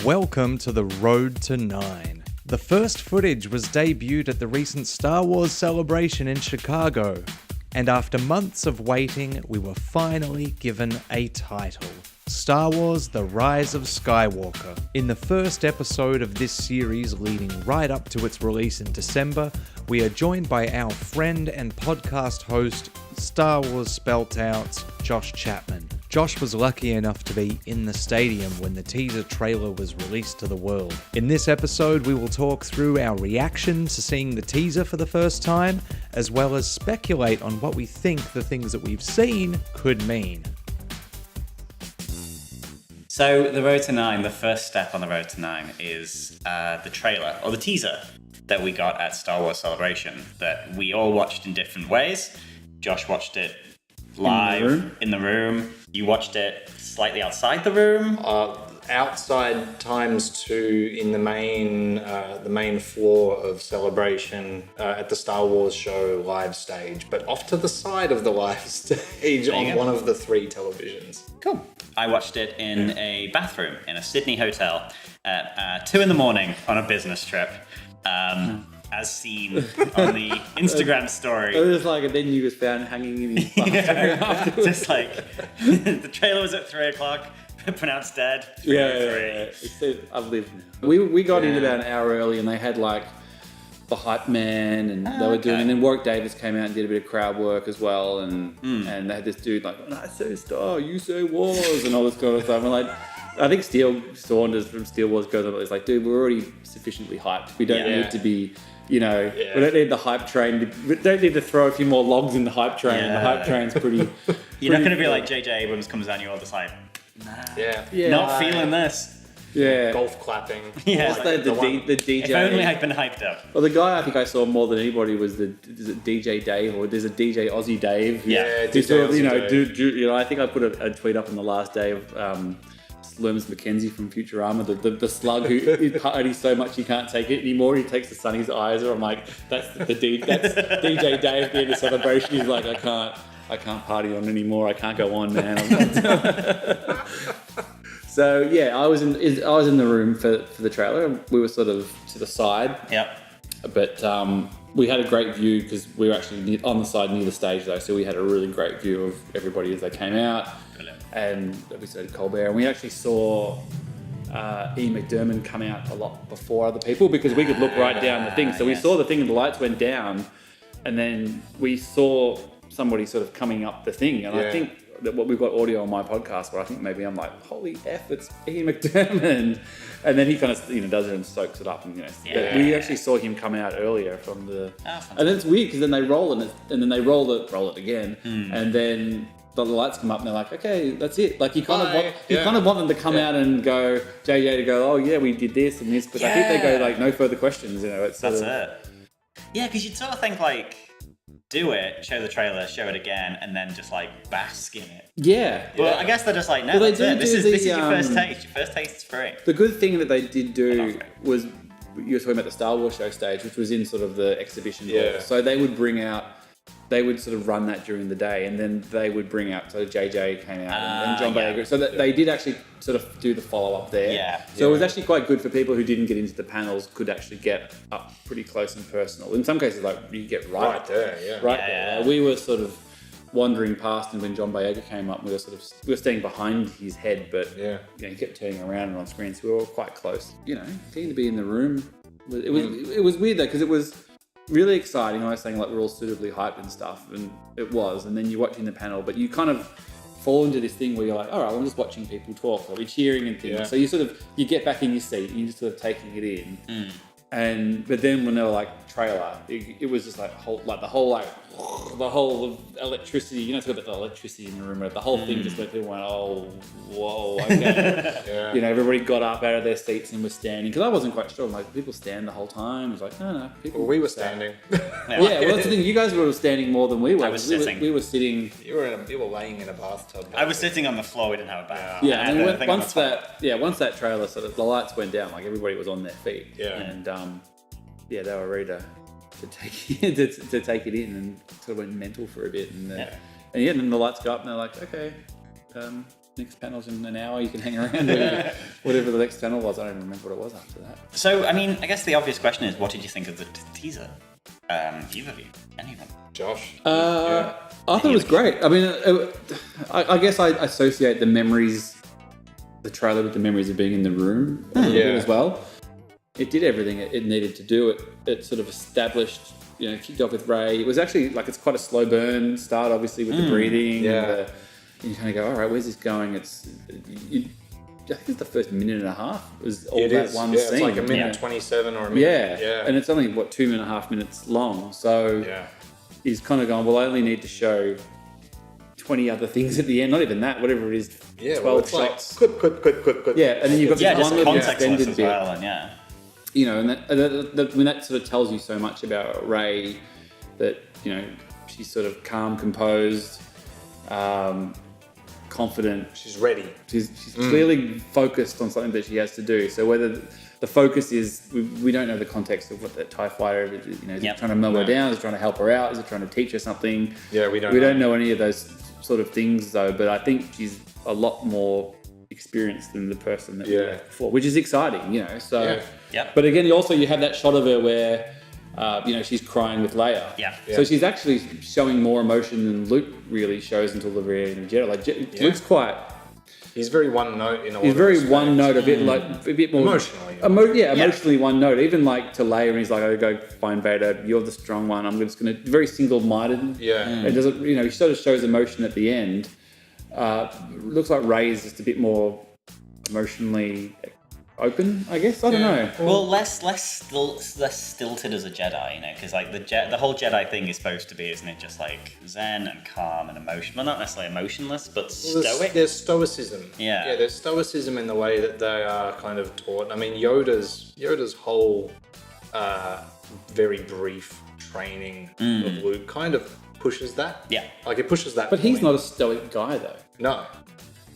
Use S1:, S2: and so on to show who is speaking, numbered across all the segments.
S1: Welcome to the Road to 9. The first footage was debuted at the recent Star Wars celebration in Chicago, and after months of waiting, we were finally given a title. Star Wars: The Rise of Skywalker. In the first episode of this series leading right up to its release in December, we are joined by our friend and podcast host, Star Wars Spelt Out's Josh Chapman. Josh was lucky enough to be in the stadium when the teaser trailer was released to the world. In this episode, we will talk through our reaction to seeing the teaser for the first time, as well as speculate on what we think the things that we've seen could mean.
S2: So the Road to 9, the first step on the Road to 9 is the trailer, or the teaser, that we got at Star Wars Celebration, that we all watched in different ways. Josh watched it live in the room. You watched it slightly outside the room.
S3: Outside ×2 in the main floor of Celebration at the Star Wars show live stage, but off to the side of the live stage on one of the 3 televisions.
S2: Cool. I watched it in a bathroom in a Sydney hotel at 2 a.m. on a business trip. As seen on the Instagram story.
S4: It was like, and then you was found hanging in his bathroom.
S2: Just like, the trailer was at 3 o'clock, pronounced dead.
S4: Yeah. I've lived now. We got in about an hour early, and they had like the hype man, and they were doing, and then Warwick Davis came out and did a bit of crowd work as well, and they had this dude like, I say Star, you say Wars, and all this kind of stuff. And like, I think Saunders from Steel Wars goes on, it's like, dude, we're already sufficiently hyped. We don't need to be, we don't need the hype train. We don't need to throw a few more logs in the hype train. Yeah. The hype train's pretty...
S2: You're not going to be like J.J. Abrams comes down, you're all just like, not feeling this.
S3: Yeah. Golf clapping.
S2: Yeah.
S4: Like the DJ.
S2: If only I'd been hyped up.
S4: Well, the guy I think I saw more than anybody was is it DJ Dave, or there's a DJ Aussie Dave.
S3: Yeah.
S4: Who sort of, I think I put a tweet up on the last day of Lerms McKenzie from Futurama, the slug who is party so much he can't take it anymore. He takes the Sonny's eyes, or I'm like, that's DJ Dave at the end of Celebration. He's like, I can't party on anymore. I can't go on, man. So yeah, I was in the room for the trailer. We were sort of to the side.
S2: Yep.
S4: But we had a great view because we were actually on the side near the stage though, so we had a really great view of everybody as they came out.
S2: Brilliant.
S4: And we said Colbert, and we actually saw Ian McDiarmid come out a lot before other people because we could look right down the thing. So we saw the thing and the lights went down, and then we saw somebody sort of coming up the thing. And I think that what we've got audio on my podcast where I think maybe I'm like, holy F, it's Ian McDiarmid. And then he kind of does it and soaks it up. And we actually saw him come out earlier from the... and it's weird because then they roll it and then they roll it again. And then the lights come up and they're like, okay, that's it. Like you kind of want them to come out and go, JJ to go, oh yeah, we did this and this. But I think they go like, no further questions. It's
S2: that's it. Yeah, because you'd sort of think like, do it, show the trailer, show it again, and then just like bask in it.
S4: Yeah.
S2: Well, I guess they're just like, no, that's it. This is your first taste. Your first taste is free.
S4: The good thing that they did do was, you were talking about the Star Wars show stage, which was in sort of the exhibition hall. So they would sort of run that during the day, and then they would bring out, so JJ came out and John Boyega. So that they did actually sort of do the follow-up there.
S2: Yeah.
S4: So it was actually quite good for people who didn't get into the panels, could actually get up pretty close and personal. In some cases, like, you get right there. There. We were sort of wandering past, and when John Boyega came up, we were staying behind his head, but he kept turning around and on screen, so we were all quite close. Keen to be in the room. It was weird though, because it was really exciting. I was saying like we're all suitably hyped and stuff, and it was. And then you're watching the panel, but you kind of fall into this thing where you're like, all right, I'm just watching people talk, or we're cheering and things. So you get back in your seat and you're just sort of taking it in. But then when they were like trailer, it was just like the whole electricity. It's got the electricity in the room. The whole thing just went. People went, oh, whoa, okay. Everybody got up out of their seats and was standing, because I wasn't quite sure. I'm like, people stand the whole time? I was like, no.
S3: Well, we were standing.
S4: Well, that's the thing. You guys were standing more than we were.
S2: I was sitting.
S4: We were sitting.
S3: You were laying in a bathtub.
S2: I was sitting on the floor. We didn't have a bath.
S4: Yeah, and once that trailer sort of the lights went down, like everybody was on their feet. Yeah, and they were ready to take it in, and sort of went mental for a bit, and then the lights go up and they're like, okay, next panel's in an hour, you can hang around. Whatever the next panel was, I don't even remember what it was after that.
S2: So, I mean, I guess the obvious question is, what did you think of the teaser? Either of you? Anyone?
S3: Josh?
S4: I thought it was great. I mean, I guess I associate the trailer with the memories of being in the room a little bit as well. It did everything it needed to do. It sort of established, kicked off with Rey. It was actually it's quite a slow burn start, obviously, with the breathing.
S3: Yeah.
S4: And you kind of go, all right, where's this going? I think it's the first minute and a half. It was all that one scene.
S3: It's like a minute 27 or a minute.
S4: Yeah. And it's only, 2.5 minutes long. So he's kind of gone, well, I only need to show 20 other things at the end. Not even that, whatever it is, 12 shots.
S3: Like, clip.
S4: Yeah, and then you've got this one little extended
S2: as
S4: bit.
S2: well, and
S4: and that sort of tells you so much about Rey, that, she's sort of calm, composed, confident.
S3: She's ready.
S4: She's clearly focused on something that she has to do. So whether the focus is, we don't know the context of what that TIE fighter is. Is it trying to mow her down? Is it trying to help her out? Is it trying to teach her something?
S3: Yeah, we don't
S4: know any of those sort of things though. But I think she's a lot more experienced than the person that we left before, which is exciting. So.
S2: Yeah.
S4: But again, you have that shot of her where. She's crying with Leia.
S2: Yeah.
S4: So she's actually showing more emotion than Luke really shows until the very end of Jedi. Like Luke's quite.
S3: He's very one note in a lot.
S4: He's very one note, a bit more
S3: emotionally.
S4: Emotionally one note. Even like to Leia, and he's like, "Oh, go find Vader. You're the strong one. I'm just going to." Very single-minded.
S3: Yeah.
S4: It doesn't. He sort of shows emotion at the end. Looks like Rey is just a bit more emotionally open, I guess. I don't know.
S2: Well, less stilted as a Jedi, because like the whole Jedi thing is supposed to be, isn't it, just like zen and calm and emotional. Well, not necessarily emotionless, but stoic.
S3: There's stoicism.
S2: Yeah,
S3: there's stoicism in the way that they are kind of taught. I mean, Yoda's whole very brief training of Luke kind of pushes that.
S2: Yeah,
S3: like it pushes that.
S4: But he's not a stoic guy though.
S3: No.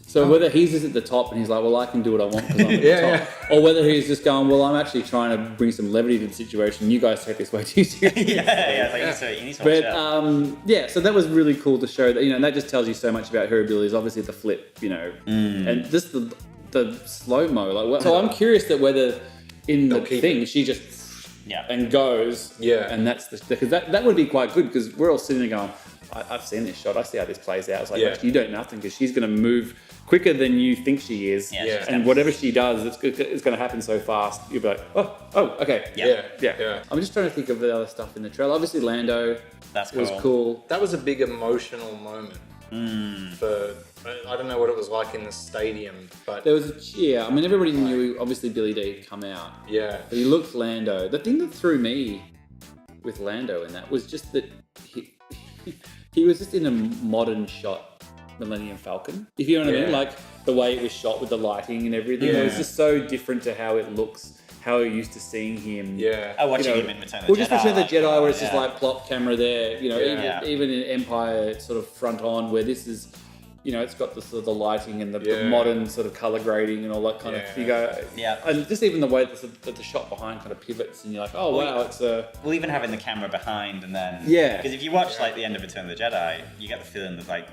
S4: So whether he's just at the top and he's like, well, I can do what I want because I'm at the top, or whether he's just going, well, I'm actually trying to bring some levity to the situation. You guys take this way too seriously.
S2: He needs to watch out.
S4: So that was really cool to show that, and that just tells you so much about her abilities. Obviously, the flip, and just the slow mo. So I'm curious that whether in the thing she just and goes, and that's because that would be quite good because we're all sitting there going, I've seen this shot. I see how this plays out. It's like, actually, you don't know nothing because she's going to move quicker than you think she is. And whatever she does, it's going to happen so fast. You'll be like, oh, okay. Yeah. I'm just trying to think of the other stuff in the trailer. Obviously, Lando was cool.
S3: That was a big emotional moment. I don't know what it was like in the stadium, but
S4: there was a cheer. I mean, everybody knew, obviously, Billy D had come out.
S3: Yeah.
S4: But he looked Lando. The thing that threw me with Lando in that was just that he was just in a modern shot Millennium Falcon, if you know what I mean, like the way it was shot with the lighting and everything. It was just so different to how it looks, how we're used to seeing him.
S2: Watching him in Return of the Jedi.
S4: Just Return of the Jedi, where it's just like plop camera there. Even in Empire, it's sort of front on, where this is, it's got the sort of the lighting and the modern sort of color grading and all that kind of figure. And just even the way that the shot behind kind of pivots, and you're like, oh wow, it's a.
S2: Well, even having the camera behind and then because if you watch like the end of Return of the Jedi, you get the feeling that like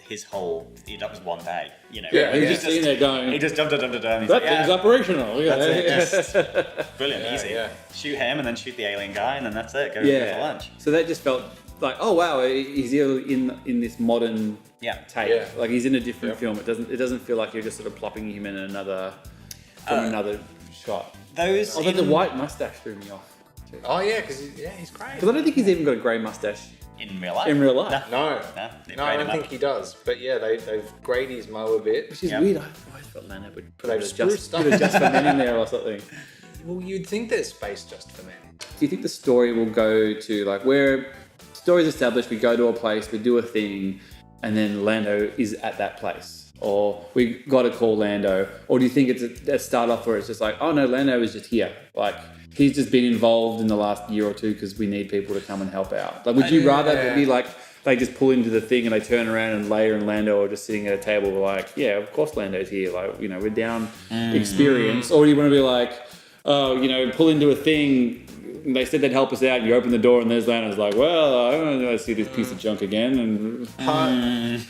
S2: his whole that was one day,
S4: he's just sitting there going.
S2: He just dum. That
S4: thing's operational.
S2: That's it. Brilliant, easy. Shoot him and then shoot the alien guy and then that's it. Go for lunch.
S4: So that just felt like, oh wow, he's in this modern take. Like he's in a different film. It doesn't feel like you're just sort of plopping him in another shot. Although the white mustache threw me off too.
S3: Oh yeah, because he's great.
S4: Because I don't think he's even got a grey mustache.
S2: In real life?
S3: No, I don't think he does. But they've greyed his mo a bit.
S4: Which is weird. I always felt Lando would put a just
S3: for
S4: men in there or something.
S3: Well, you'd think there's space just for men.
S4: Do you think the story will go to like where story's established, we go to a place, we do a thing, and then Lando is at that place? Or we got to call Lando? Or do you think it's a start off where it's just like, oh no, Lando is just here. Like, he's just been involved in the last year or two because we need people to come and help out. Like, would you rather be like, they just pull into the thing and they turn around and Leia and Lando are just sitting at a table like, yeah, of course Lando's here. Like, we're down experience. Or do you want to be like, pull into a thing, they said they'd help us out, you open the door and there's Lando's like, well, I don't know, I see this piece of junk again. And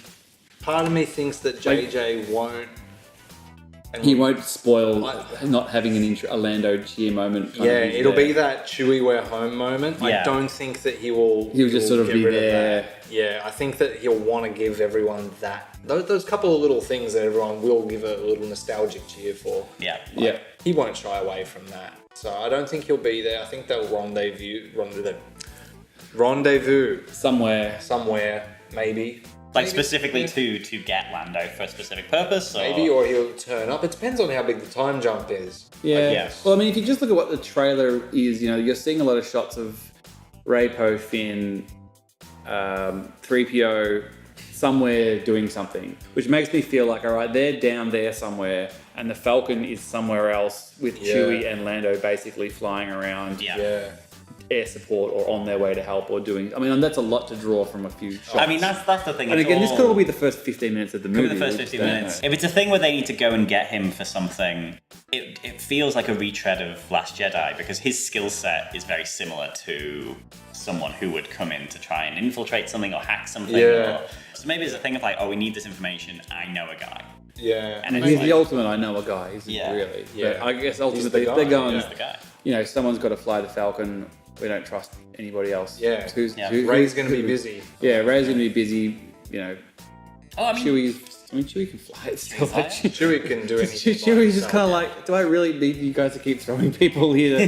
S3: Part of me thinks that JJ won't. And
S4: He won't spoil not having a Lando cheer moment.
S3: It'll be that Chewie we're home moment. I don't think that he will.
S4: He'll just sort of be there.
S3: Yeah, I think that he'll want to give everyone that. Those couple of little things that everyone will give a little nostalgic cheer for.
S2: Yeah.
S3: He won't shy away from that. So I don't think he'll be there. I think they'll rendezvous somewhere, maybe.
S2: Specifically to get Lando for a specific purpose?
S3: Or he'll turn up. It depends on how big the time jump is.
S4: Yeah.
S2: Yes.
S4: Well, I mean, if you just look at what the trailer is, you're seeing a lot of shots of Rey, Poe, Finn, 3PO somewhere doing something, which makes me feel like, all right, they're down there somewhere, and the Falcon is somewhere else with Chewie and Lando basically flying around.
S2: Yeah.
S4: Air support or on their way to help or doing. I mean, that's a lot to draw from a few shots.
S2: I mean, that's the thing.
S4: And again, this could all be the first 15 minutes of the movie.
S2: Could be the first 15 minutes. If it's a thing where they need to go and get him for something, it feels like a retread of Last Jedi because his skill set is very similar to someone who would come in to try and infiltrate something or hack something.
S3: Yeah.
S2: So maybe it's a thing of like, we need this information. I know a guy.
S3: Yeah.
S2: And
S4: he's the ultimate I know a guy, isn't he, really?
S3: Yeah.
S4: But I guess ultimately,
S3: the
S4: if they're
S3: guy,
S4: going,
S2: He's the guy.
S4: Someone's got to fly the Falcon. We don't trust anybody else.
S3: Yeah.
S4: Rey's
S3: going to be busy.
S4: Yeah, Rey's going to be busy.
S2: Chewie
S4: Chewie can fly it still.
S3: Chewie can do anything.
S4: Chewie's just kind of like, do I really need you guys to keep throwing people here?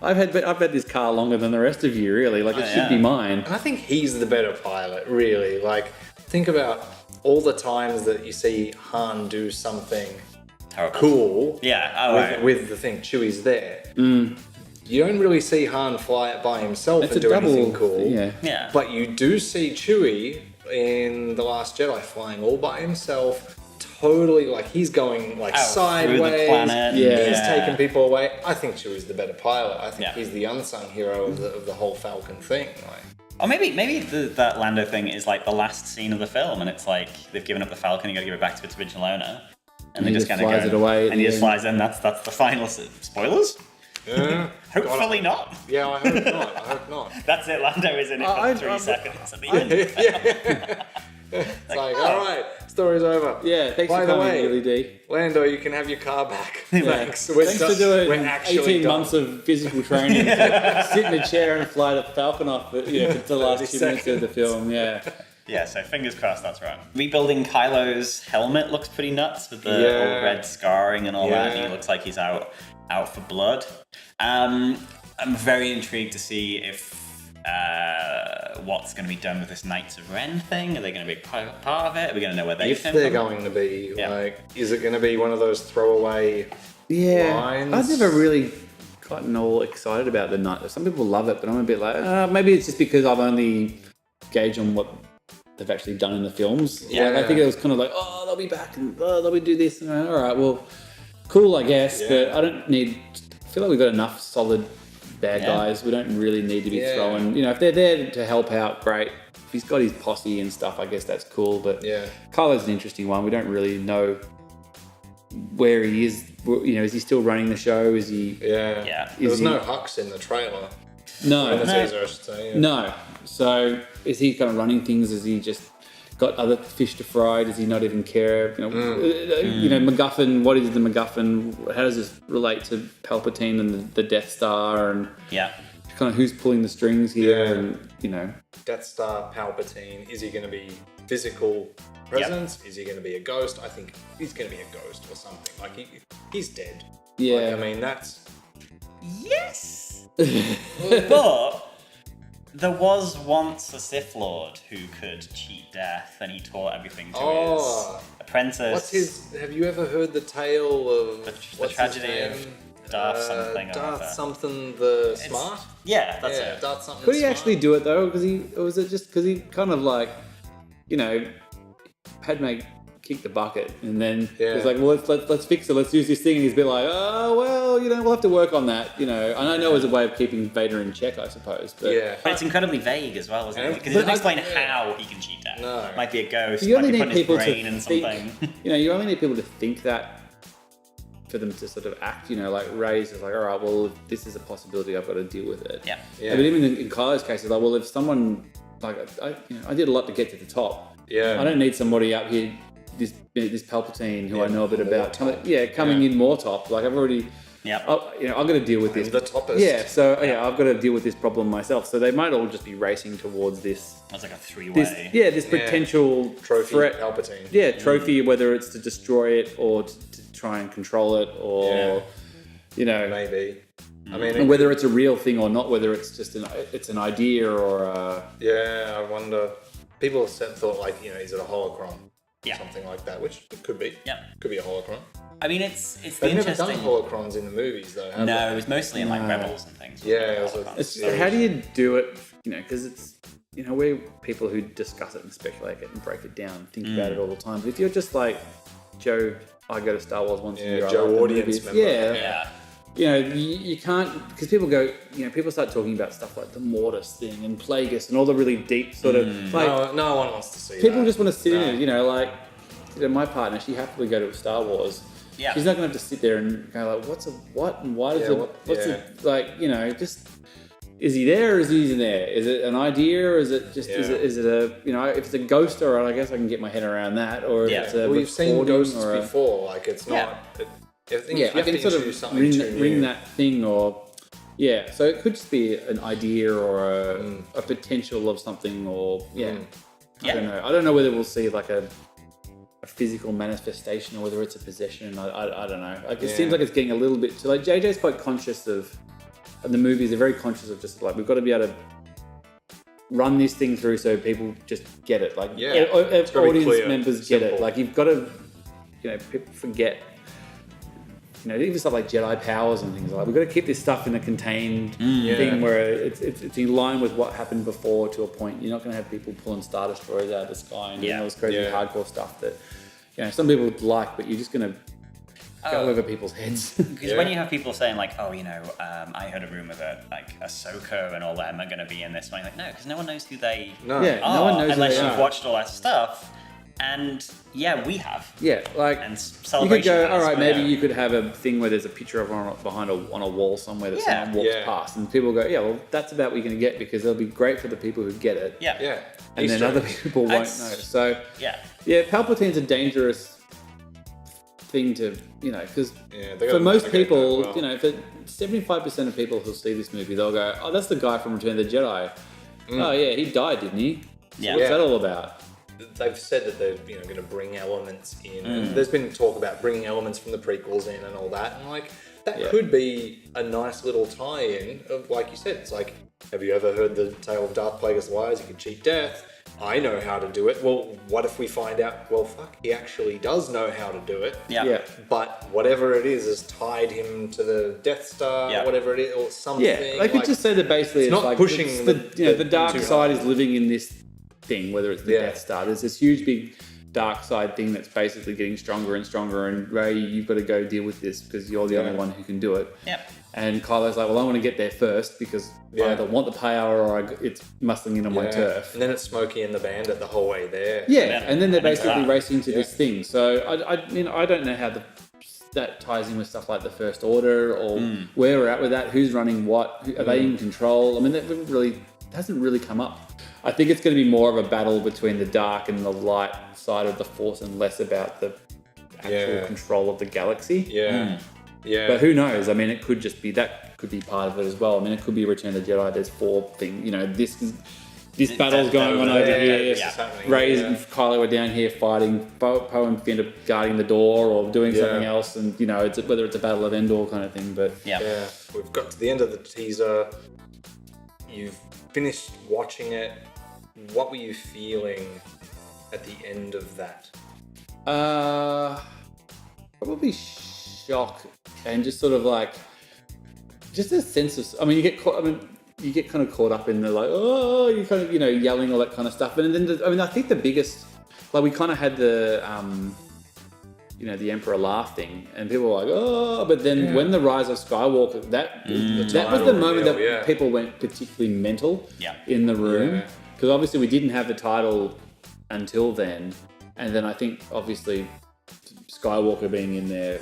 S4: I've had this car longer than the rest of you, really. Like, it should be mine.
S3: And I think he's the better pilot, really. Like, think about all the times that you see Han do something cool with the thing. Chewie's there. You don't really see Han fly it by himself and do anything cool.
S2: Yeah.
S3: But you do see Chewie in The Last Jedi flying all by himself. Totally, like he's going sideways.
S2: Through the planet.
S3: He's taking people away. I think Chewie's the better pilot. I think he's the unsung hero of the whole Falcon thing.
S2: Or maybe that Lando thing is like the last scene of the film, and it's like they've given up the Falcon. You got to give it back to its original owner, and they just kind of
S4: flies it away,
S2: and he just flies in. That's the final spoilers.
S3: Yeah.
S2: Hopefully not.
S3: Yeah, I hope not.
S2: That's it. Lando is in it for 3 seconds at the end.
S3: It's like, all right, story's over.
S4: Yeah, thanks for coming, Billy D.
S3: Lando, you can have your car back. Thanks.
S4: Thanks for doing 18 months of physical training. Sit in a chair and fly the Falcon off for the last 2 minutes of the film.
S2: Yeah, so fingers crossed that's right. Rebuilding Kylo's helmet looks pretty nuts with the all red scarring and all that. And he looks like he's out for blood. I'm very intrigued to see if what's going to be done with this Knights of Ren thing. Are they going to be part of it? Are we going to know where they
S3: came from? If they're going to be, is it going to be one of those throwaway lines?
S4: I've never really gotten all excited about the Knights. Some people love it, but I'm a bit like, maybe it's just because I've only gauged on what they've actually done in the films. I think it was kind of like, they'll be back and they'll do this. And all right, well, cool, I guess, but I feel like we've got enough solid bad guys. We don't really need to be throwing. If they're there to help out, great. If he's got his posse and stuff, I guess that's cool. But Kylo's an interesting one. We don't really know where he is. Is he still running the show? Is he?
S3: Yeah. There was no Hux in the trailer.
S4: No.
S3: In the teaser, I should say.
S4: No. So is he kind of running things? Is he just got other fish to fry? Does he not even care? MacGuffin. What is the MacGuffin? How does this relate to Palpatine and the Death Star? And kind of who's pulling the strings here? And
S3: Death Star, Palpatine. Is he going to be physical presence? Is he going to be a ghost? I think he's going to be a ghost or something. Like he's dead.
S4: Yeah.
S3: That's
S2: yes. But there was once a Sith Lord who could cheat death, and he taught everything to his apprentice.
S3: What's his? Have you ever heard the tale of
S2: the tragedy of Darth something?
S3: Darth something the smart.
S2: Yeah, that's it.
S3: Darth something.
S4: Could he actually do it though? Was it just because he kind of like, Padme kicked the bucket, and then it's like, well, let's fix it. Let's use this thing, and he's a bit like, we'll have to work on that. And I know as a way of keeping Vader in check, I suppose. But
S2: but it's incredibly vague as well, isn't it? Because it doesn't explain how he can cheat death.
S3: No.
S2: It might be a ghost.
S4: You
S2: might
S4: only
S2: be
S4: need
S2: putting
S4: people
S2: his brain in
S4: to think.
S2: something.
S4: You only need people to think that for them to sort of act. Like Rey's is like, all right, well, if this is a possibility, I've got to deal with it.
S2: Yeah.
S4: But even in Kylo's case, it's like, well, if someone I did a lot to get to the top. I don't need somebody up here, this Palpatine who I know a bit about. Coming in more top. Like I've already. Yeah, I've got to deal with this.
S3: The toppest.
S4: Yeah, so I've got to deal with this problem myself. So they might all just be racing towards this.
S2: That's like a three-way.
S4: This potential
S3: trophy
S4: threat.
S3: Palpatine.
S4: Yeah, trophy, whether it's to destroy it or to try and control it, or
S3: maybe. I mean,
S4: and whether it's a real thing or not, whether it's just an idea or a...
S3: Yeah, I wonder. People have thought like, is it a holocron?
S2: Yeah.
S3: Something like that, which it could be.
S2: Yeah.
S3: Could be a holocron.
S2: I mean, it's
S3: They've
S2: the
S3: never
S2: interesting...
S3: done holocrons in the movies, though, have
S2: No,
S3: they?
S2: it was mostly in like Rebels and things.
S3: Yeah,
S4: how do you do it? Because it's we're people who discuss it and speculate it and break it down, think about it all the time. But if you're just like Joe, I go to Star Wars once a year.
S3: Joe,
S4: I like
S3: audience member.
S4: You can't, because people go, people start talking about stuff like the Mortis thing and Plagueis and all the really deep sort of like.
S3: No one wants to see
S4: people
S3: that.
S4: just want to sit in it. My partner, she happily go to a Star Wars.
S2: Yeah.
S4: She's not going to have to sit there and go like, what's a what and why does just. Is he there or is he there? Is it an idea or is it just is it a if it's a ghost, or I guess I can get my head around that, or if it's a
S3: we've seen
S4: recording
S3: ghosts
S4: or
S3: before, like it's not
S4: I can sort of ring that thing, or so it could just be an idea or a potential of something, or I don't know whether we'll see like a physical manifestation or whether it's a possession. I don't know. Like it seems like it's getting a little bit too, like JJ's quite conscious of. And the movies, they're very conscious of just like, we've got to be able to run this thing through so people just get it. Like, audience members get it. Like, you've got to, people forget, even stuff like Jedi powers and things like that. We've got to keep this stuff in a contained thing where it's in line with what happened before to a point. You're not going to have people pulling Star Destroyers out of the sky and all this crazy hardcore stuff that, some people like, but you're just going to go over people's heads.
S2: Because when you have people saying like, I heard a rumor that like Ahsoka and all them are going to be in this, I'm like, no, because no one knows who they
S4: no one knows
S2: unless
S4: who they
S2: you've watched all that stuff. And we have.
S4: Yeah, like
S2: and
S4: you could go, all right, maybe
S2: you
S4: you could have a thing where there's a picture of on a wall somewhere that someone walks past, and people go, well, that's about what you're going to get, because it'll be great for the people who get it.
S2: Yeah.
S4: And then other people won't know. So
S2: yeah,
S4: Palpatine's a dangerous thing to, because for most people, for 75% of people who'll see this movie, they'll go, oh, that's the guy from Return of the Jedi. Oh yeah, he died, didn't he?
S2: Yeah.
S4: What's that all about?
S3: They've said that they're going to bring elements in. And there's been talk about bringing elements from the prequels in and all that, and like that could be a nice little tie-in of, like you said, it's like, have you ever heard the tale of Darth Plagueis Lies? He can cheat death. I know how to do it. Well, what if we find out, well, fuck, he actually does know how to do it.
S2: Yeah.
S3: But whatever it is has tied him to the Death Star, whatever it is, or something.
S4: Yeah, they could just say that basically it's
S3: not
S4: like
S3: pushing
S4: the dark side is living in this thing, whether it's the Death Star. There's this huge big dark side thing that's basically getting stronger and stronger, and Rey, you've got to go deal with this because you're the only one who can do it.
S2: Yeah.
S4: And Kylo's like, well, I want to get there first because I either want the power or it's muscling in on my turf.
S3: And then it's Smokey and the Bandit the whole way there.
S4: Yeah, and then they're basically racing to this thing. So I mean, I don't know how that ties in with stuff like the First Order or where we're at with that. Who's running what? Are they in control? I mean, that hasn't really come up. I think it's going to be more of a battle between the dark and the light side of the Force, and less about the actual control of the galaxy.
S3: Yeah.
S4: But who knows? I mean, it could just be that could be part of it as well. I mean, it could be Return of the Jedi. There's 4 things. This battle's going on over here. Rey and Kylo are down here fighting. Poe and Finn are guarding the door or doing something else, and it's whether it's a Battle of Endor kind of thing. But
S3: we've got to the end of the teaser. You've finished watching it. What were you feeling at the end of that?
S4: Probably shock and just sort of like, just a sense of. I mean, you get kind of caught up in the like, oh, you kind of yelling all that kind of stuff, and then I think the biggest, like, we kind of had the the Emperor laugh thing, and people were like, oh, but then when the Rise of Skywalker, that was the moment that people went particularly mental in the room, because obviously we didn't have the title until then, and then I think obviously Skywalker being in there.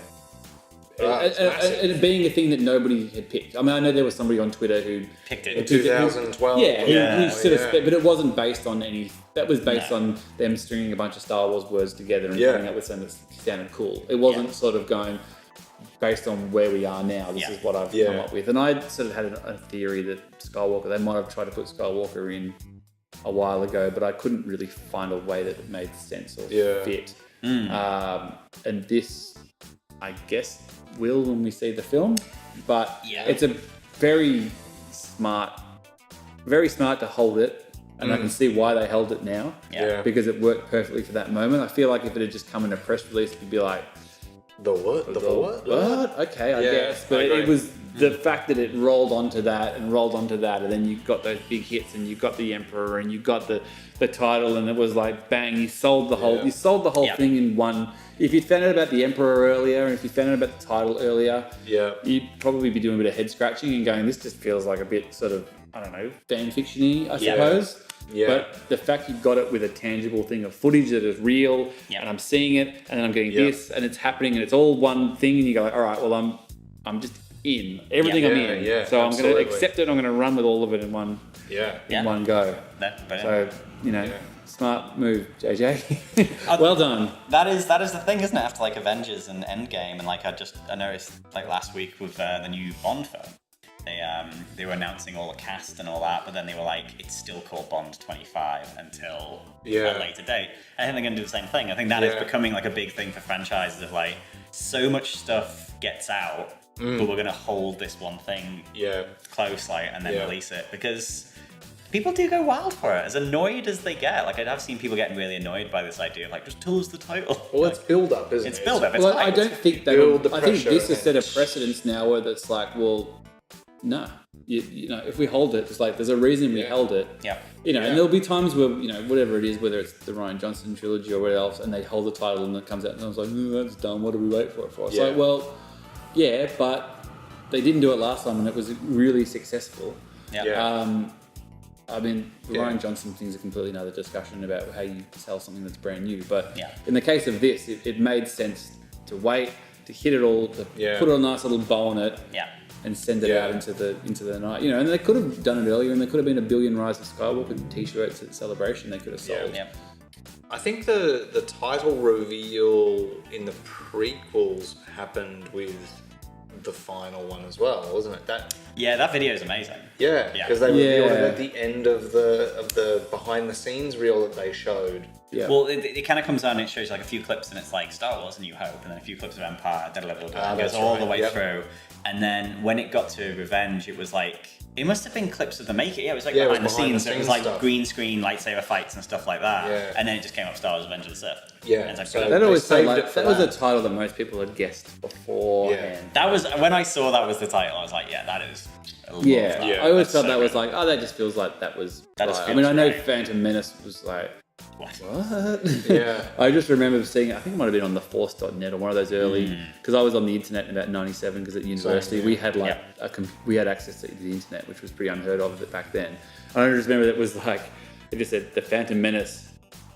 S4: And being a thing that nobody had picked. I mean, I know there was somebody on Twitter who
S2: picked it
S3: in 2012.
S4: Who sort of, but it wasn't based on any. That was based on them stringing a bunch of Star Wars words together and coming up with something that sounded cool. It wasn't sort of going based on where we are now. This is what I've come up with. And I sort of had a theory that Skywalker, they might have tried to put Skywalker in a while ago, but I couldn't really find a way that it made sense or fit. And this, I guess, will when we see the film. But it's a very smart to hold it. And I can see why they held it now. Because it worked perfectly for that moment. I feel like if it had just come in a press release, it'd be like,
S3: the what? The what?
S4: Okay, I guess. But it was the fact that it rolled onto that, and then you got those big hits, and you got the Emperor, and you got the title, and it was like bang, you sold the whole thing in one. If you'd found out about the Emperor earlier, and if you found out about the title earlier, you'd probably be doing a bit of head scratching and going, this just feels like a bit sort of, I don't know, fan fiction-y, I suppose. But the fact you've got it with a tangible thing of footage that is real, and I'm seeing it, and then I'm getting this, and it's happening, and it's all one thing, and you go like, all right, well, I'm just in everything. I'm in. So I'm going to accept it. I'm going to run with all of it in one go. So smart move, JJ. Well done.
S2: That is the thing, isn't it? After like Avengers and Endgame, and like I noticed like last week with the new Bond film. They were announcing all the cast and all that, but then they were like, it's still called Bond 25 until a later date. I think they're going to do the same thing. I think that is becoming like a big thing for franchises of like, so much stuff gets out, but we're going to hold this one thing close, like, and then release it, because people do go wild for it. As annoyed as they get, like I've seen people getting really annoyed by this idea of like, just tell us the title.
S3: Well, it's build up, isn't it?
S2: It's build up.
S4: Well, I don't think they will. I think this has set a precedence now where that's like, well, no, you know, if we hold it, it's like there's a reason we held it. And there'll be times where, whatever it is, whether it's the Rian Johnson trilogy or whatever else, and they hold the title and it comes out and I was like, that's dumb. What do we wait for it for? It's like, well, but they didn't do it last time and it was really successful. I mean, the Rian Johnson thing's a completely another discussion about how you sell something that's brand new. But in the case of this, it made sense to wait, to hit it all, to put a nice little bow on it. And send it out into the night, and they could have done it earlier, and there could have been a billion Rise of Skywalker t-shirts at Celebration they could have sold.
S3: I think the title reveal in the prequels happened with the final one as well, wasn't it? That
S2: video is amazing.
S3: Because they revealed it at the end of the behind the scenes reel that they showed.
S2: Well, it kind of comes down and it shows like a few clips, and it's like Star Wars: A New Hope, and then a few clips of Empire. It goes all the way through. And then when it got to Revenge, it was like, it must have been clips of the making. It was like behind the scenes. So it was like
S3: stuff.
S2: Green screen lightsaber fights and stuff like that. And then it just came up Star Wars: Revenge of the Sith.
S3: That
S4: was a title that most people had guessed beforehand.
S2: That was when I saw that was the title. I was like, that is.
S4: I always felt that was like, that just feels like that was. I mean, I know Phantom Menace was like. What? I just remember seeing it, I think it might have been on the Force.net or one of those early, because I was on the internet in about 97, because at university we had like we had access to the internet, which was pretty unheard of back then. And I just remember that was like, it just said the Phantom Menace,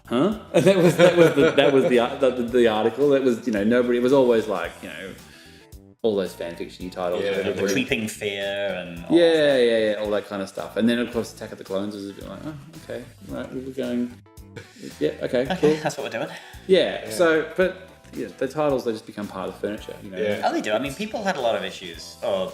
S4: huh? And that was the article. That was, nobody, it was always like, all those fan fiction titles.
S2: The Creeping Fear and
S4: all that kind of stuff. And then of course Attack of the Clones was a bit like, okay, right, we're going. Okay, cool.
S2: That's what we're doing.
S4: So, but the titles, they just become part of the furniture,
S2: Oh, they do. I mean, people had a lot of issues, or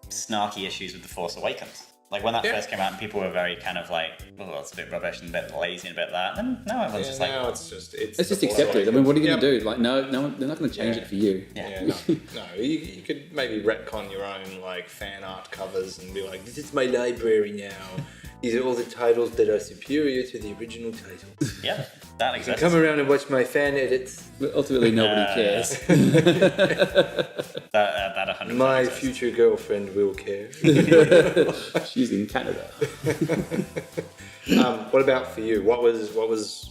S2: snarky issues with The Force Awakens. Like when that first came out, and people were very kind of like, it's a bit rubbish and a bit lazy and a bit that. And now everyone's just like,
S3: now it's just
S4: accepted. I mean, what are you going to do? Like, no, they're not going to change it for you.
S3: No. You could maybe retcon your own like fan art covers and be like, this is my library now. These are all the titles that are superior to the original titles.
S2: That exists.
S3: Come around and watch my fan edits.
S4: But ultimately, nobody cares.
S2: That 100%.
S3: My future girlfriend will care.
S4: She's in Canada.
S3: What about for you? What was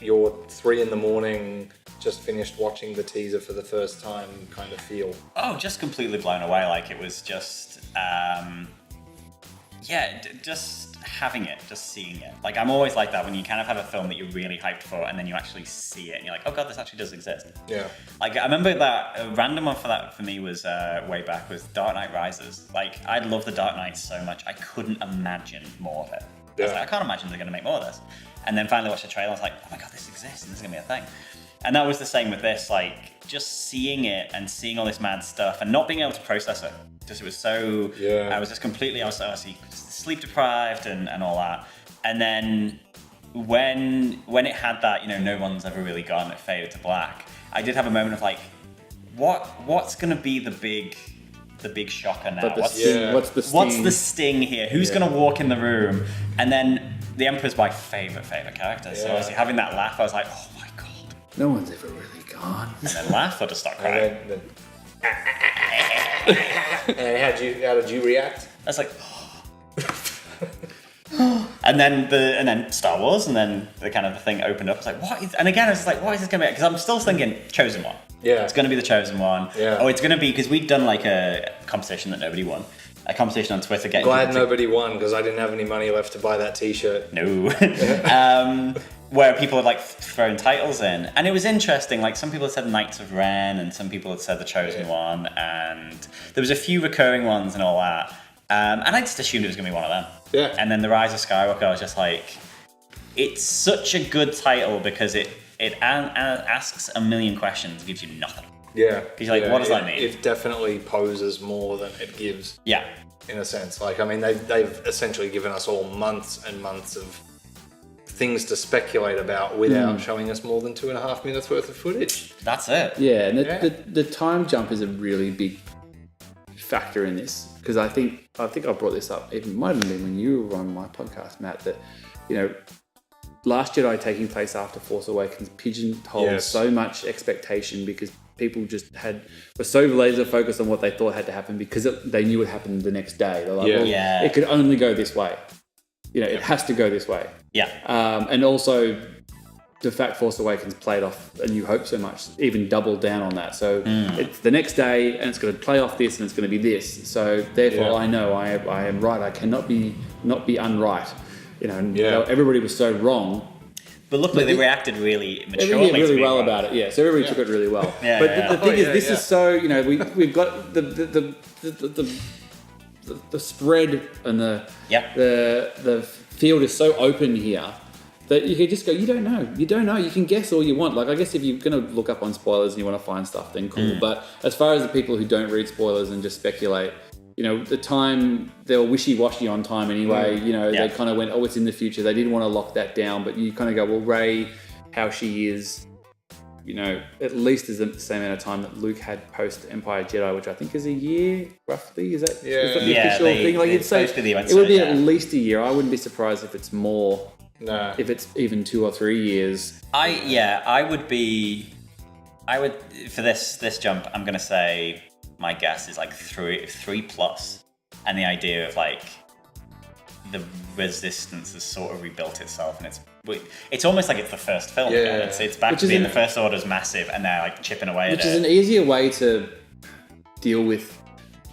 S3: your 3 a.m, just finished watching the teaser for the first time kind of feel?
S2: Oh, just completely blown away. Like it was just, just having it, just seeing it. Like I'm always like that when you kind of have a film that you're really hyped for and then you actually see it and you're like, oh god, this actually does exist. Like I remember that a random one for me was way back with Dark Knight Rises. Like I love the Dark Knight so much, I couldn't imagine more of it. I was like, I can't imagine they're going to make more of this. And then finally watched the trailer, I was like, oh my god, this exists, and this is going to be a thing. And that was the same with this, like, just seeing it and seeing all this mad stuff and not being able to process it. Just, it was so, I was obviously sleep deprived and all that. And then when it had that, no one's ever really gone, it faded to black, I did have a moment of like, what's going to be the big shocker now?
S4: What's the sting?
S2: What's the sting here? Who's going to walk in the room? And then the Emperor's my favorite character. So obviously having that laugh, I was like, oh my god.
S4: No one's ever really gone.
S2: And then laugh or just start crying.
S3: And how did you react?
S2: I was like, and then Star Wars, and then the kind of the thing opened up. I was like, what is? And again, I was like, what is this going to be? Because I'm still thinking Chosen One.
S3: Yeah,
S2: it's going to be the Chosen One.
S3: Yeah.
S2: Oh, it's going to be, because we'd done like a competition that nobody won. A competition on Twitter.
S3: Glad nobody won, because I didn't have any money left to buy that T-shirt.
S2: No. Where people had like thrown titles in, and it was interesting. Like some people had said Knights of Ren, and some people had said the Chosen One, and there was a few recurring ones and all that. And I just assumed it was going to be one of them.
S3: Yeah.
S2: And then The Rise of Skywalker, I was just like, it's such a good title because it asks a million questions, gives you nothing.
S3: Yeah.
S2: Because you're like, what does that mean?
S3: It definitely poses more than it gives.
S2: Yeah.
S3: In a sense. Like, I mean, they've essentially given us all months and months of things to speculate about without showing us more than 2.5 minutes worth of footage.
S2: That's it.
S4: Yeah, and the time jump is a really big factor in this, because I think I brought this up. It might have been when you were on my podcast, Matt, that Last Jedi taking place after Force Awakens pigeonholed so much expectation, because people just were so laser focused on what they thought had to happen, because they knew it happened the next day. They're like, it could only go this way. It has to go this way.
S2: Yeah.
S4: And also the fact Force Awakens played off A New Hope so much, even doubled down on that. So it's the next day, and it's going to play off this, and it's going to be this. So therefore, I know I am right. I cannot not be unright. Everybody was so wrong.
S2: But luckily, they reacted really maturely.
S4: Really well about it. Yeah, so everybody took it really well. The thing is, this is so. We've got the spread and the field is so open here that you could just go, you don't know. You can guess all you want. Like, I guess if you're going to look up on spoilers and you want to find stuff, then cool. But as far as the people who don't read spoilers and just speculate, the time, they were wishy-washy on time anyway. They kind of went, oh, it's in the future. They didn't want to lock that down. But you kind of go, well, Rey, how she is, at least is the same amount of time that Luke had post-Empire Jedi, which I think is a year, roughly. Is that the official thing? Like, it would be at least a year. I wouldn't be surprised if it's more.
S3: No.
S4: If it's even 2 or 3 years.
S2: I would for this jump, I'm gonna say my guess is like three plus, and the idea of like the Resistance has sort of rebuilt itself, and it's almost like it's the first film again. It's back to being the First Order's massive, and they're like chipping away at it.
S4: Which is an easier way to deal with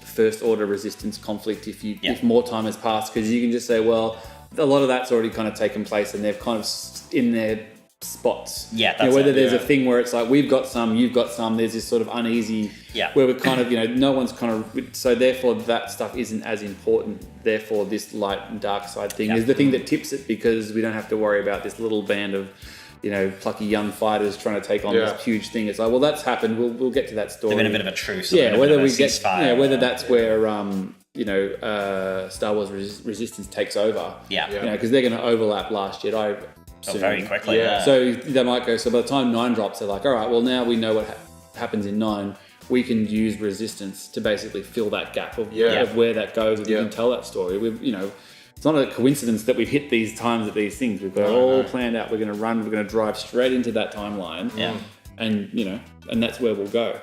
S4: the First Order Resistance conflict if more time has passed, because you can just say, well, a lot of that's already kind of taken place, and they've kind of in their spots.
S2: Yeah, that's
S4: whether there's a thing where it's like, we've got some, you've got some, there's this sort of uneasy where we're kind of, no one's kind of, so therefore that stuff isn't as important. Therefore this light and dark side thing is the thing that tips it, because we don't have to worry about this little band of, plucky young fighters trying to take on this huge thing. It's like, well, that's happened. We'll get to that story.
S2: There's been a bit of a truce.
S4: Whether we get, whether that's where, Star Wars Resistance takes over. Because they're going to overlap Last Jedi soon.
S2: Very quickly.
S4: So they might go, so by the time 9 drops, they're like, all right, well, now we know what happens in 9. We can use Resistance to basically fill that gap of where that goes, and we can tell that story. It's not a coincidence that we've hit these times at these things. We've got it all planned out. We're going to we're going to drive straight into that timeline. And, and that's where we'll go.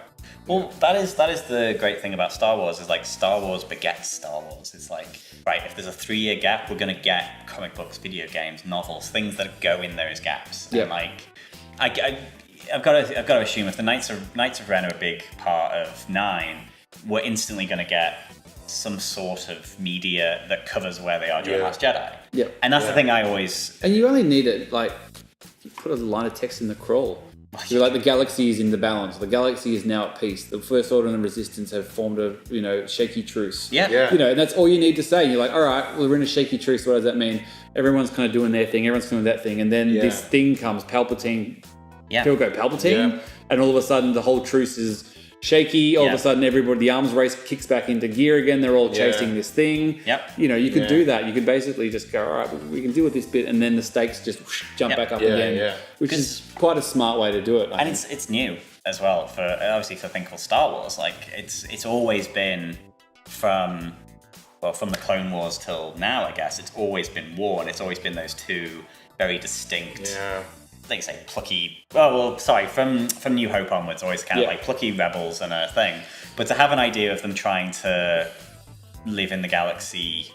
S2: Well, that is the great thing about Star Wars, is like Star Wars begets Star Wars. It's like, right, if there's a 3-year gap, we're going to get comic books, video games, novels, things that go in those gaps. And like, I've got to assume if the Knights of Ren are a big part of 9, we're instantly going to get some sort of media that covers where they are during Last Jedi. And that's the thing I always...
S4: And you only need it, like, put a line of text in the crawl. So like the galaxy is in the balance. The galaxy is now at peace. The First Order and the Resistance have formed a shaky truce.
S2: Yeah.
S4: And that's all you need to say. You're like, all right, well, we're in a shaky truce. What does that mean? Everyone's kind of doing their thing. Everyone's doing that thing. And then this thing comes, Palpatine.
S2: Yeah.
S4: People go Palpatine. And all of a sudden the whole truce is shaky. All of a sudden everybody, the arms race kicks back into gear again. They're all chasing this thing.
S2: Yep.
S4: You could do that. You could basically just go, all right, we can deal with this bit. And then the stakes just jump back up again. Which is quite a smart way to do it.
S2: And it's new as well for a thing called Star Wars. Like it's always been from the Clone Wars till now, I guess. It's always been war, and it's always been those two very distinct. Like say plucky. From New Hope onwards, always kind of like plucky rebels and a thing. But to have an idea of them trying to live in the galaxy,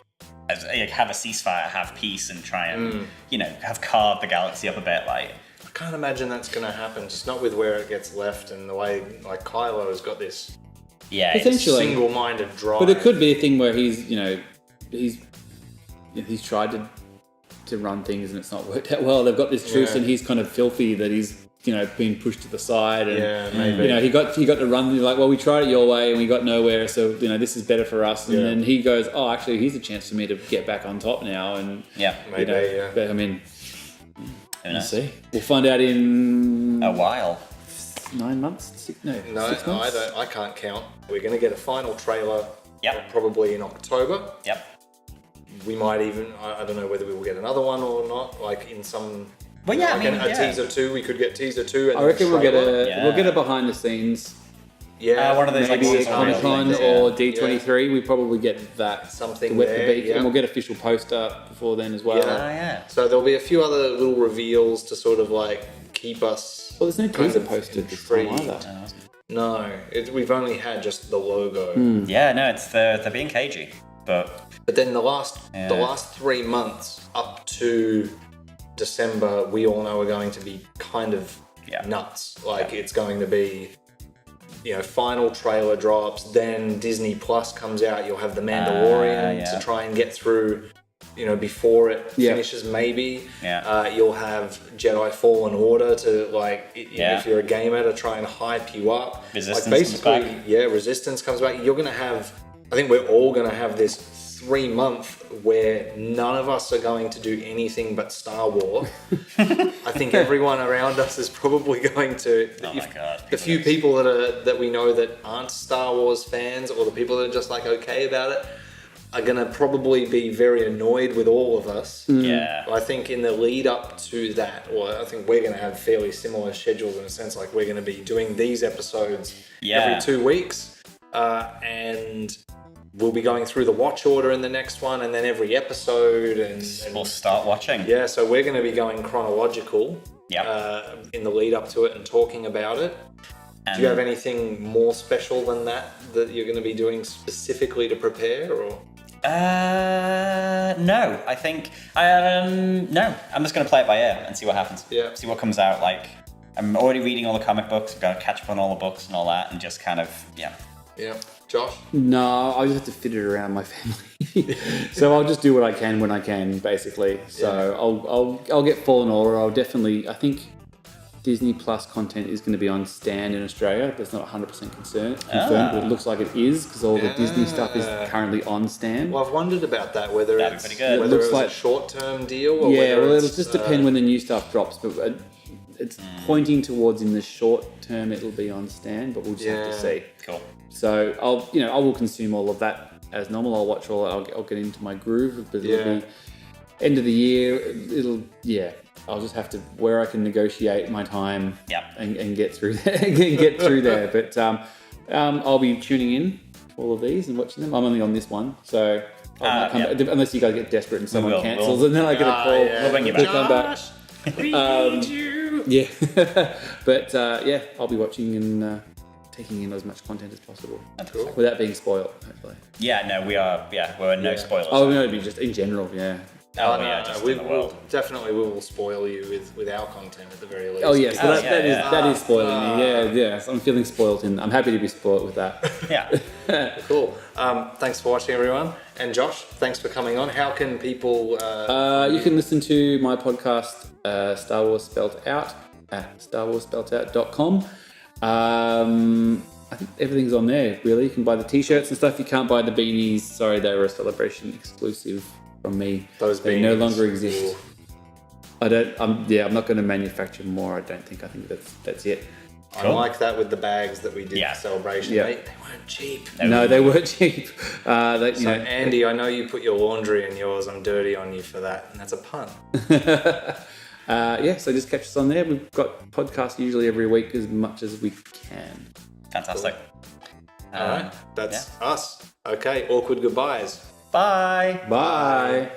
S2: as have a ceasefire, have peace, and try and have carved the galaxy up a bit, like.
S3: I can't imagine that's going to happen. Just not with where it gets left and the way like Kylo has got this
S4: potentially
S3: single-minded drive.
S4: But it could be a thing where he's tried to run things and it's not worked out well. They've got this truce and he's kind of filthy that he's being pushed to the side and
S3: maybe.
S4: he got to run. You're like, well, we tried it your way and we got nowhere, so this is better for us. And then he goes, oh, actually, here's a chance for me to get back on top now. And
S3: maybe.
S4: But I mean, we'll see. We'll find out in
S2: a while.
S4: 9 months? 6 months?
S3: I can't count. We're going to get a final trailer. Probably in October. We might even, I don't know whether we will get another one or not, like in some...
S2: Well, a
S3: teaser 2, we could get teaser 2 and
S4: I reckon we'll get a behind the scenes.
S2: One of those
S4: maybe
S2: like
S4: a Comic-Con or D23. We probably get that.
S3: Something
S4: to wet
S3: there,
S4: the beak. And we'll get official poster before then as well.
S3: So there'll be a few other little reveals to sort of like keep us...
S4: Well, there's no teaser posted this time either.
S3: No, we've only had just the logo.
S2: Yeah, no, they're being cagey, but
S3: then the last 3 months up to December, we all know are going to be kind of nuts. Like it's going to be, final trailer drops. Then Disney Plus comes out. You'll have the Mandalorian to try and get through. Before it finishes, maybe. You'll have Jedi Fallen Order to if you're a gamer, to try and hype you up.
S2: Resistance comes back.
S3: Resistance comes back. You're gonna have. I think we're all gonna have this 3 month where none of us are going to do anything but Star Wars. I think everyone around us is probably going to.
S2: Oh my god!
S3: The few people that we know that aren't Star Wars fans, or the people that are just okay about it, are going to probably be very annoyed with all of us.
S2: Yeah.
S3: I think in the lead up to that, I think we're going to have fairly similar schedules in a sense, like we're going to be doing these episodes every 2 weeks, and we'll be going through the watch order in the next one, and then every episode, and
S2: we'll start watching.
S3: Yeah, so we're going to be going chronological in the lead up to it and talking about it. Do you have anything more special than that you're going to be doing specifically to prepare, or?
S2: No, I think no. I'm just going to play it by ear and see what happens.
S3: Yeah.
S2: See what comes out. Like, I'm already reading all the comic books. I've got to catch up on all the books and all that, and just kind of
S3: Yeah. Josh?
S4: No, I just have to fit it around my family. So I'll just do what I can when I can, basically. So I'll get Fallen Order. I think Disney Plus content is going to be on Stan in Australia. That's not 100% confirmed, but it looks like it is, because all the Disney stuff is currently on Stan.
S3: Well, I've wondered about that, whether
S2: That'd
S3: it's
S2: be pretty good.
S3: whether
S4: It looks
S3: it's
S4: like
S3: a short-term deal, or
S4: it'll just depend when the new stuff drops. But it's pointing towards in the short term it'll be on Stan, but we'll just have to see.
S2: Cool.
S4: So I will consume all of that as normal. I'll watch all. I'll get into my groove. But it'll be end of the year. I'll just have to where I can negotiate my time and get through there. But I'll be tuning in all of these and watching them. I'm only on this one, so I might come back, unless you guys get desperate and someone cancels, and then I get a call.
S2: We'll bring you back.
S4: Come back.
S3: We need you.
S4: Yeah, but I'll be watching and taking in as much content as possible.
S2: That's cool.
S4: Without being spoiled, hopefully.
S2: Yeah, no, we are. Yeah, we're no spoilers.
S4: Oh, no, it'd be just in general, yeah.
S2: Just in the world.
S3: We will spoil you with our content at the very least.
S4: Oh yes, that is spoiling me. Yeah. So I'm feeling spoiled, and I'm happy to be spoiled with that.
S2: Yeah.
S3: Cool. Thanks for watching, everyone. And Josh, thanks for coming on. How can people?
S4: You can listen to my podcast, Star Wars Spelt Out, at starwarsspeltout.com. I think everything's on there, really. You can buy the t-shirts and stuff. You can't buy the beanies. Sorry, they were a Celebration exclusive from me.
S3: Those
S4: they
S3: beanies
S4: no longer exist. I'm not going to manufacture more. I think that's it.
S3: Cool. I like that with the bags that we did for Celebration.
S4: Yeah.
S3: They weren't cheap.
S4: No, they weren't cheap.
S3: Andy, I know you put your laundry in yours. I'm dirty on you for that. And that's a pun.
S4: So just catch us on there. We've got podcasts usually every week as much as we can.
S2: Fantastic.
S3: All right. That's us. Okay. Awkward goodbyes.
S2: Bye.
S4: Bye.